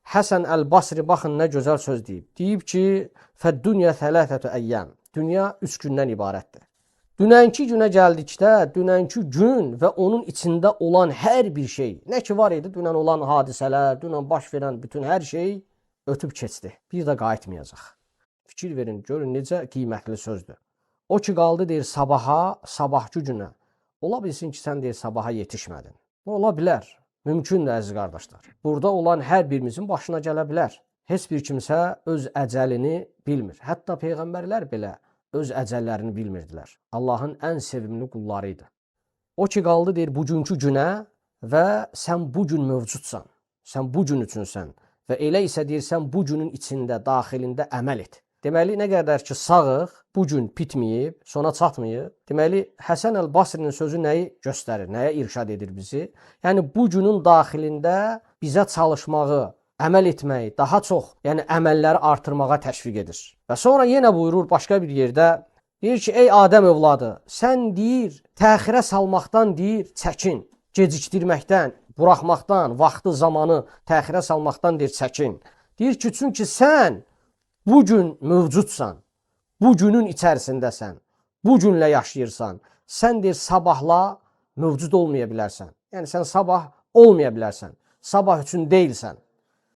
Həsən Əl-Basri baxın nə gözəl söz deyib. Deyib ki, "Fəd-dünya thələthətü əyyam." Dünya 3 gündən ibarətdir. Dünənki günə gəldikdə, dünənki gün və onun içində olan hər bir şey, nə ki var idi, dünən olan hadisələr, dünən baş verən bütün hər şey ötüb keçdi. Bir də qayıtmayacaq. Fikir verin, görün necə qiymətli sözdür. O ki qaldı deyir sabaha, sabahki günə. Ola bilsin ki, sən deyir sabaha yetişmədin. Ola bilər. Mümkündür əziz qardaşlar. Burada olan hər birimizin başına gələ bilər. Heç bir kimsə öz əcəlini bilmir. Hətta peyğəmbərlər belə öz əcəllərini bilmirdilər. Allahın ən sevimli qulları idi. O ki qaldı deyir bugünkü günə və sən bu gün mövcudsan. Sən bu gün üçünsən və elə isə deyir sən bu günün içində, daxilində əməl et. Deməli, nə qədər ki sağıq, bu gün bitməyib, sona çatmayıb. Deməli, Həsən Əl-Basrinin sözü nəyi göstərir, nəyə irşad edir bizi? Yəni, bu günün daxilində bizə çalışmağı, əməl etməyi, daha çox, yəni əməlləri artırmağa təşviq edir. Və sonra yenə buyurur başqa bir yerdə, deyir ki, ey Adəm övladı, sən deyir, təxirə salmaqdan deyir, çəkin, gecikdirməkdən, buraxmaqdan, vaxtı, zamanı təxirə salmaqdan deyir, çəkin. Deyir ki, çünki sən bu gün mövcudsan, bu günün içərisindəsən, bu günlə yaşayırsan, sən deyir sabahla mövcud olmaya bilərsən. Yəni sən sabah olmaya bilərsən, sabah üçün deyilsən.